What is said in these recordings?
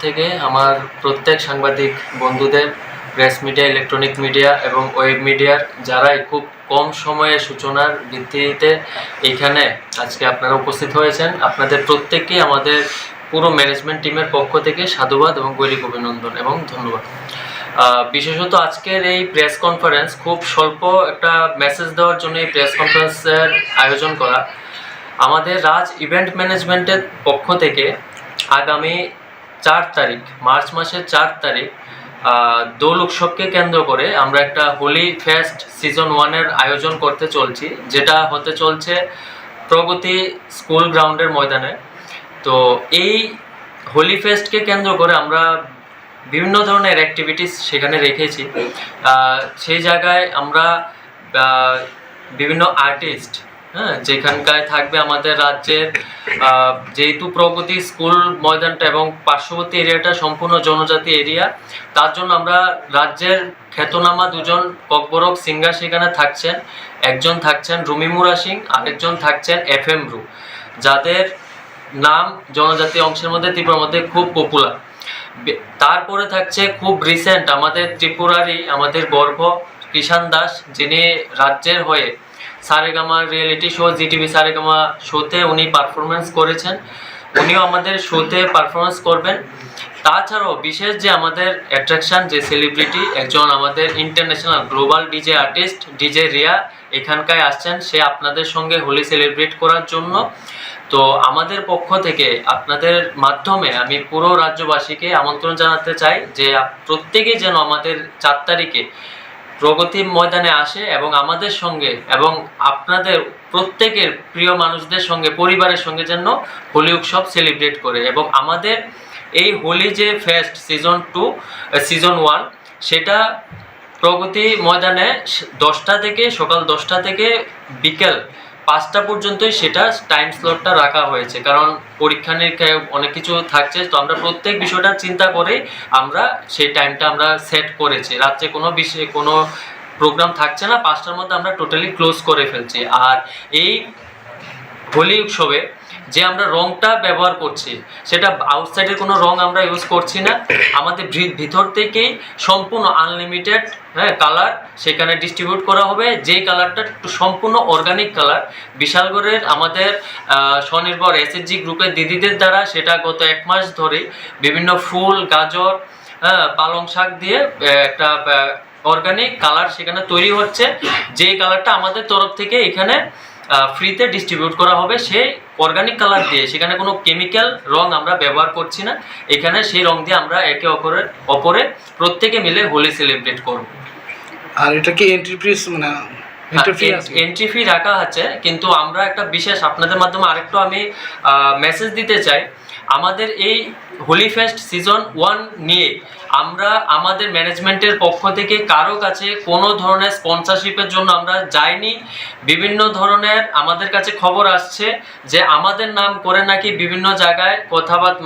থেকে আমার প্রত্যেক সাংবাদিক বন্ধুদের, প্রেস মিডিয়া, ইলেকট্রনিক মিডিয়া এবং ওয়েব মিডিয়ার যারাই খুব কম সময়ে সূচনার ভিত্তিতে এইখানে আজকে আপনারা উপস্থিত হয়েছেন, আপনাদের প্রত্যেককেই আমাদের পুরো ম্যানেজমেন্ট টিমের পক্ষ থেকে সাধুবাদ এবং গৈরিক অভিনন্দন এবং ধন্যবাদ। বিশেষত আজকের এই প্রেস কনফারেন্স খুব স্বল্প একটা মেসেজ দেওয়ার জন্য এই প্রেস কনফারেন্সের আয়োজন করা। আমাদের রাজ ইভেন্ট ম্যানেজমেন্টের পক্ষ থেকে আগামী 4 তারিখ, মার্চ মাসের 4 তারিখ দোল উৎসবকে কেন্দ্র করে আমরা একটা হোলি ফেস্ট সিজন 1-এর আয়োজন করতে চলছি, যেটা হতে চলছে প্রগতি স্কুল গ্রাউন্ডের ময়দানে। তো এই হোলি ফেস্টকে কেন্দ্র করে আমরা বিভিন্ন ধরনের অ্যাক্টিভিটিস সেখানে রেখেছি। সেই জায়গায় আমরা বিভিন্ন আর্টিস্ট, যেখানকার থাকবে আমাদের রাজ্যের, যেহেতু প্রগতি স্কুল ময়দানটা এবং পার্শ্ববর্তী এরিয়াটা সম্পূর্ণ জনজাতি এরিয়া, তার জন্য আমরা রাজ্যের খ্যাতনামা দুজন ককবরক সিঙ্গার সেখানে থাকছেন। একজন থাকছেন রুমিমুরা সিং, আরেকজন থাকছেন FM রু, যাদের নাম জনজাতি অংশের মধ্যে, ত্রিপুরার মধ্যে খুব পপুলার। তারপরে থাকছে খুব রিসেন্ট আমাদের ত্রিপুরারই আমাদের গর্ব কিষান দাস, যিনি রাজ্যের হয়ে Saregama reality show Zee TV Saregama শোতে উনি পারফরমেন্স করেছেন, উনিও আমাদের শোতে পারফরমেন্স করবেন। তাছাড়াও বিশেষ যে আমাদের অ্যাট্রাকশান, যে সেলিব্রিটি, একজন আমাদের international global DJ artist DJ Riya এখানকায় আসছেন, সে আপনাদের সঙ্গে হোলি সেলিব্রেট করার জন্য। তো আমাদের পক্ষ থেকে আপনাদের মাধ্যমে আমি পুরো রাজ্যবাসীকে আমন্ত্রণ জানাতে চাই যে প্রত্যেকেই যেন আমাদের 4 তারিখে প্রগতি ময়দানে আসে এবং আমাদের সঙ্গে এবং আপনাদের প্রত্যেকের প্রিয় মানুষদের সঙ্গে, পরিবারের সঙ্গে যেন হোলি উৎসব সেলিব্রেট করে। এবং আমাদের এই হোলি যে ফেস্ট সিজন 1 সেটা প্রগতি ময়দানে 10টা থেকে, সকাল 10টা থেকে বিকেল 5টা পর্যন্তই সেটা টাইম স্লটটা রাখা হয়েছে, কারণ পরীক্ষা নিরীক্ষায় অনেক কিছু থাকছে। তো আমরা প্রত্যেক বিষয়টা চিন্তা করে আমরা সেই টাইমটা আমরা সেট করেছি। রাত্রে কোনো প্রোগ্রাম থাকছে না, 5টার মধ্যে আমরা টোটালি ক্লোজ করে ফেলছি। আর এই হোলি উৎসবে যে আমরা রংটা ব্যবহার করছি সেটা আউটসাইডের কোনো রং আমরা ইউজ করছি না, আমাদের ভিতর থেকেই সম্পূর্ণ আনলিমিটেড কালার সেখানে ডিস্ট্রিবিউট করা হবে। যেই কালারটা সম্পূর্ণ অর্গানিক কালার, বিশালগড়ের আমাদের স্বনির্ভর SHG গ্রুপের দিদিদের দ্বারা সেটা গত 1 মাস ধরে বিভিন্ন ফুল, গাজর, পালং শাক দিয়ে একটা অর্গানিক কালার সেখানে তৈরি হচ্ছে। যেই কালারটা আমাদের তরফ থেকে এখানে ফ্রিতে ডিস্ট্রিবিউট করা হবে, সেই অর্গানিক কালার দিয়ে, সেখানে কোনো কেমিক্যাল রং আমরা ব্যবহার করছি না। এখানে সেই রং দিয়ে আমরা একে অপরে প্রত্যেকে মিলে হোলি সেলিব্রেট করব। আর এটা কি এন্ট্রি ফিস, মানে এন্ট্রি ফি রাখা আছে, কিন্তু আমরা একটা বিশেষ আপনাদের মাধ্যমে আরেকটু আমি মেসেজ দিতে চাই। আমাদের এই হোলি ফেস্ট সিজন 1 নিয়ে আমরা আমাদের ম্যানেজমেন্টের পক্ষ থেকে কারো কাছে কোনো ধরনের স্পন্সরশিপের জন্য আমরা যাইনি। বিভিন্ন ধরনের আমাদের কাছে খবর আসছে যে আমাদের নাম করে নাকি বিভিন্ন জায়গায়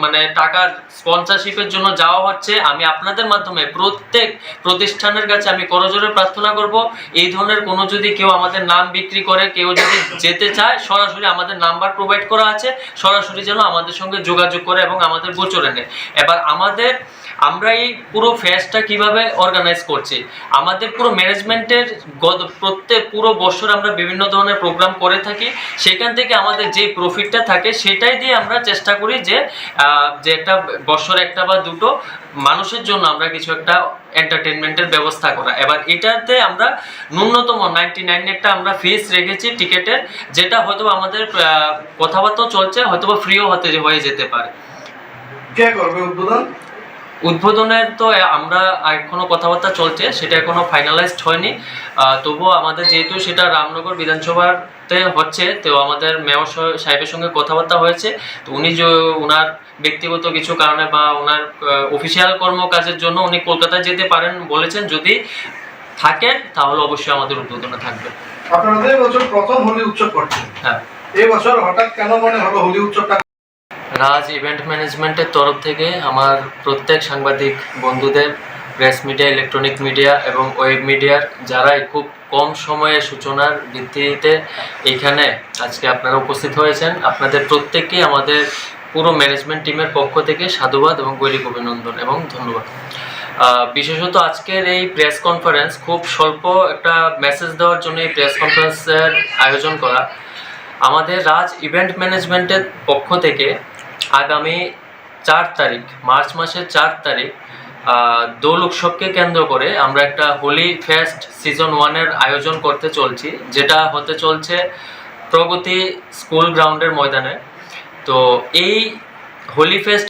মানে টাকার স্পন্সরশিপের জন্য যাওয়া হচ্ছে। আমি আপনাদের মাধ্যমে প্রত্যেক প্রতিষ্ঠানের কাছে আমি করজোড়ে প্রার্থনা করব, এই ধরনের কোনো যদি কেউ আমাদের নাম বিক্রি করে, কেউ যদি যেতে চায়, সরাসরি আমাদের নাম্বার প্রোভাইড করা আছে, সরাসরি যেন আমাদের সঙ্গে যোগাযোগ করে এবং আমাদের গোচরে নেয়। এবার আমরা এই পুরো ফেস্টটা কিভাবে অর্গানাইজ করছি, আমাদের পুরো ম্যানেজমেন্টের পুরো বছর আমরা বিভিন্ন ধরনের প্রোগ্রাম করে থাকি। সেখান থেকে আমাদের যে প্রফিটটা থাকে সেটাই দিয়ে আমরা চেষ্টা করি যে একটা বছর 1টা বা 2টো মানুষের জন্য আমরা কিছু একটা এন্টারটেনমেন্টের ব্যবস্থা করা। এবার এটাতে আমরা ন্যূনতম 99 একটা আমরা ফিস রেখেছি টিকেটের, যেটা হয়তো আমাদের কথাবার্তা চলছে, হয়তো ফ্রিও হয়ে যেতে পারে। কে করবে উদ্বোধন? উদ্বোধনের তো আমরা এখনো কথাবার্তা চলছে, সেটা এখনো ফাইনালাইজড হয়নি। তবুও আমাদের যেহেতু সেটা রামনগর বিধানসভাতে হচ্ছে, তো আমাদের মেয়র সাহেবের সঙ্গে কথাবার্তা হয়েছে। তো উনি ওনার ব্যক্তিগত কিছু কারণে বা ওনার অফিসিয়াল কর্মকাজের জন্য উনি কলকাতায় যেতে পারেন বলেছেন। যদি থাকেন তাহলে অবশ্যই আমাদের উদ্বোধনে থাকবে। আপনারা এবছর প্রথম হোলি উৎসব করছেন, হ্যাঁ, এই বছর হঠাৎ কেন মনে হলো হোলি উৎসবটা? রাজ ইভেন্ট ম্যানেজমেন্টের তরফ থেকে আমার প্রত্যেক সাংবাদিক বন্ধুদের, প্রেস মিডিয়া, ইলেকট্রনিক মিডিয়া এবং ওয়েব মিডিয়ার যারাই খুব কম সময়ে সূচনার ভিত্তিতে এইখানে আজকে আপনারা উপস্থিত হয়েছেন, আপনাদের প্রত্যেককেই আমাদের পুরো ম্যানেজমেন্ট টিমের পক্ষ থেকে সাধুবাদ এবং গৈরিক অভিনন্দন এবং ধন্যবাদ। বিশেষত আজকের এই প্রেস কনফারেন্স খুব স্বল্প একটা মেসেজ দেওয়ার জন্য এই প্রেস কনফারেন্সের আয়োজন করা। আমাদের রাজ ইভেন্ট ম্যানেজমেন্টের পক্ষ থেকে আগামী 4 তারিখ, মার্চ মাসের 4 তারিখ দোল উৎসবকে কেন্দ্র করে আমরা একটা হোলি ফেস্ট সিজন 1-এর আয়োজন করতে চলছি, যেটা হতে চলছে প্রগতি স্কুল গ্রাউন্ডের ময়দানে। তো এই হোলি ফেস্ট